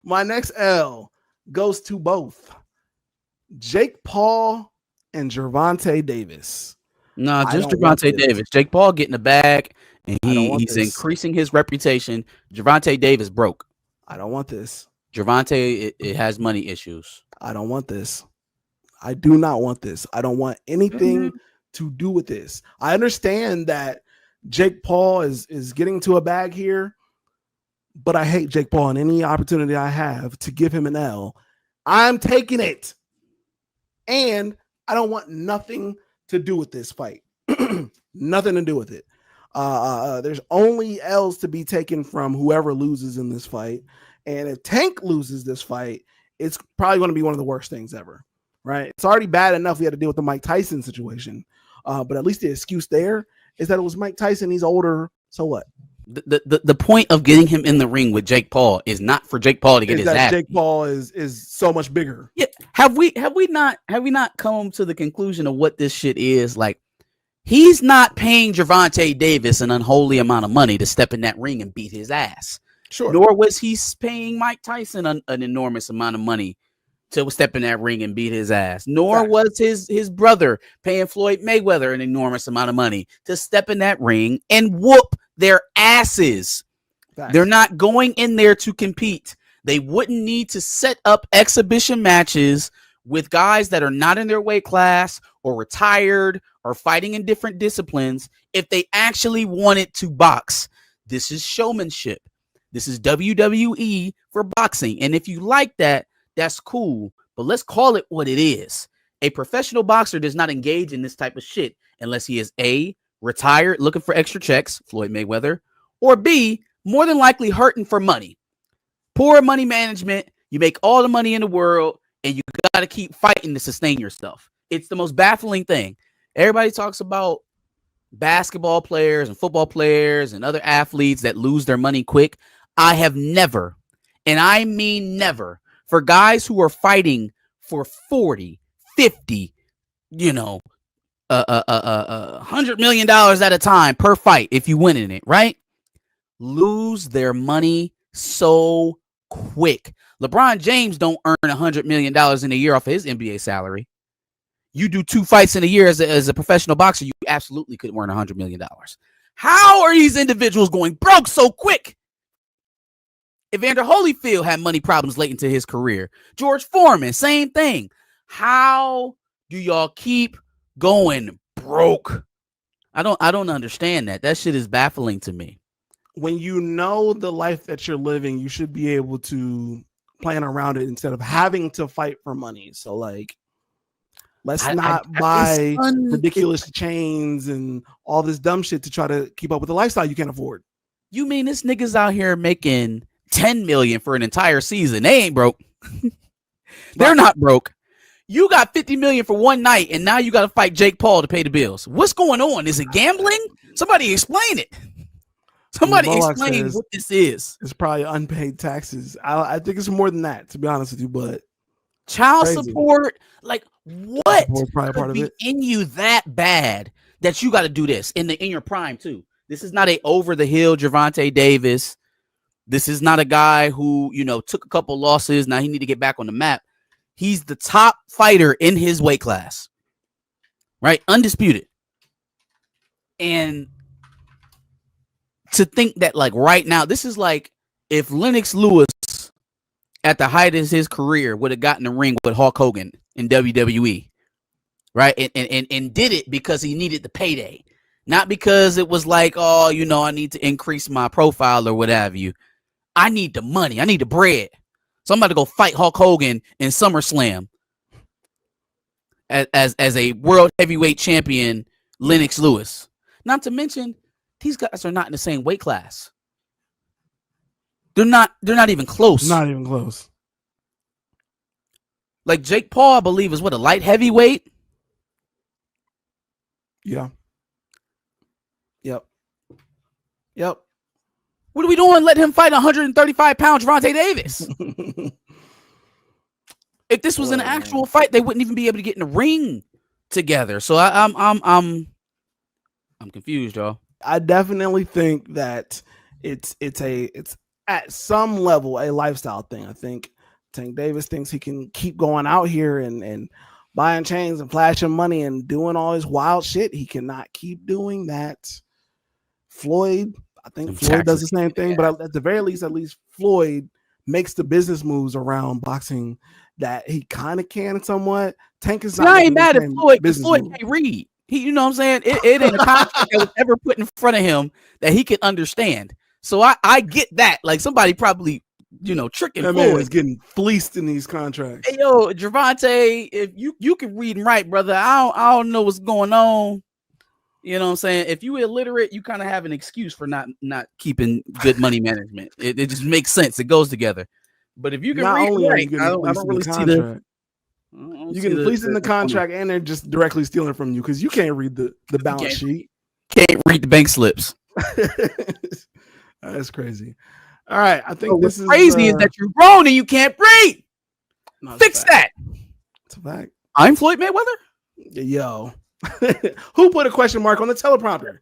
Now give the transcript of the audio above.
My next L goes to both Jake Paul and Gervonta Davis. No, I just don't want Gervonta this. Davis. Jake Paul getting the bag, and I don't want he's this. increasing his reputation. Gervonta Davis broke. I don't want this. Gervonta it has money issues. I don't want this. I do not want this. I don't want anything Mhm. to do with this. I understand that Jake Paul is getting to a bag here, but I hate Jake Paul, and any opportunity I have to give him an L, I'm taking it. And I don't want nothing to do with this fight. Nothing to do with it. There's only L's to be taken from whoever loses in this fight. And if Tank loses this fight, it's probably going to be one of the worst things ever. Right? It's already bad enough we had to deal with the Mike Tyson situation. But at least the excuse there is that it was Mike Tyson. He's older. So what? The point of getting him in the ring with Jake Paul is not for Jake Paul to get Is his that ass Jake beat. Paul is so much bigger. Yeah, have we not come to the conclusion of what this shit is? Like, he's not paying Gervonta Davis an unholy amount of money to step in that ring and beat his ass. Sure. Nor was he paying Mike Tyson an enormous amount of money to step in that ring and beat his ass. Nor Facts. was his brother paying Floyd Mayweather an enormous amount of money to step in that ring and whoop their asses. They're Facts. not going in there to compete. They wouldn't need to set up exhibition matches with guys that are not in their weight class or retired or fighting in different disciplines if they actually wanted to box. This is showmanship. This is WWE for boxing. And if you like that, that's cool. But let's call it what it is. A professional boxer does not engage in this type of shit unless he is A, retired, looking for extra checks, Floyd Mayweather, or B, more than likely hurting for money. Poor money management. You make all the money in the world and you got to keep fighting to sustain yourself. It's the most baffling thing. Everybody talks about basketball players and football players and other athletes that lose their money quick. I have never, and I mean never, for guys who are fighting for 40, 50, you know, $100 million at a time per fight if you win in it, right? Lose their money so quick. LeBron James don't earn $100 million in a year off of his NBA salary. You do 2 fights in a year as a professional boxer, you absolutely could earn $100 million. How are these individuals going broke so quick? Evander Holyfield had money problems late into his career. George Foreman, same thing. How do y'all keep going broke? I don't understand that. That shit is baffling to me. When you know the life that you're living, you should be able to plan around it instead of having to fight for money. So like, let's not buy ridiculous chains and all this dumb shit to try to keep up with the lifestyle you can't afford. You mean this niggas out here making 10 million for an entire season? They ain't broke. They're not broke. You got 50 million for one night, and now you got to fight Jake Paul to pay the bills. What's going on? Is it gambling? Somebody explain it. Somebody explain what this is. It's probably unpaid taxes. I think it's more than that, to be honest with you. But child support, like what could be in you that bad that you got to do this in your prime too? This is not a over the hill Gervonta Davis. This is not a guy who took a couple losses. Now he need to get back on the map. He's the top fighter in his weight class, right? Undisputed. And to think that like right now, this is like if Lennox Lewis at the height of his career would have gotten the ring with Hulk Hogan in WWE, right? And did it because he needed the payday, not because it was like, oh, I need to increase my profile or what have you. I need the money. I need the bread. So I'm about to go fight Hulk Hogan in SummerSlam as a world heavyweight champion, Lennox Lewis. Not to mention, these guys are not in the same weight class. They're not even close. Not even close. Like Jake Paul, I believe, is what, a light heavyweight? Yeah. Yep. Yep. What are we doing? Let him fight 135-pound Gervonta Davis. If this was an actual fight, they wouldn't even be able to get in the ring together. So I'm confused, y'all. I definitely think that it's at some level a lifestyle thing. I think Tank Davis thinks he can keep going out here and buying chains and flashing money and doing all this wild shit. He cannot keep doing that. Floyd, I think Floyd does the same thing, but at the very least, Floyd makes the business moves around boxing that he kind of can somewhat. Tank is not. I ain't mad at Floyd because Floyd can't read. You know what I'm saying? It ain't a contract that was ever put in front of him that he could understand. So I get that. Like somebody probably, tricking that Floyd. Man is getting fleeced in these contracts. Hey, yo, Gervonta, if you can read and write, brother, I don't know what's going on. You know what I'm saying? If you illiterate, you kind of have an excuse for not keeping good money management. It just makes sense. It goes together. But if you can read and write, I don't really see the. You get fleeced in the contract, and they're just directly stealing from you because you can't read the balance sheet. Can't read the bank slips. That's crazy. All right, I think this is crazy is that you're grown and you can't read. No, fix that. It's a fact. I'm Floyd Mayweather. Yo, who put a question mark on the teleprompter?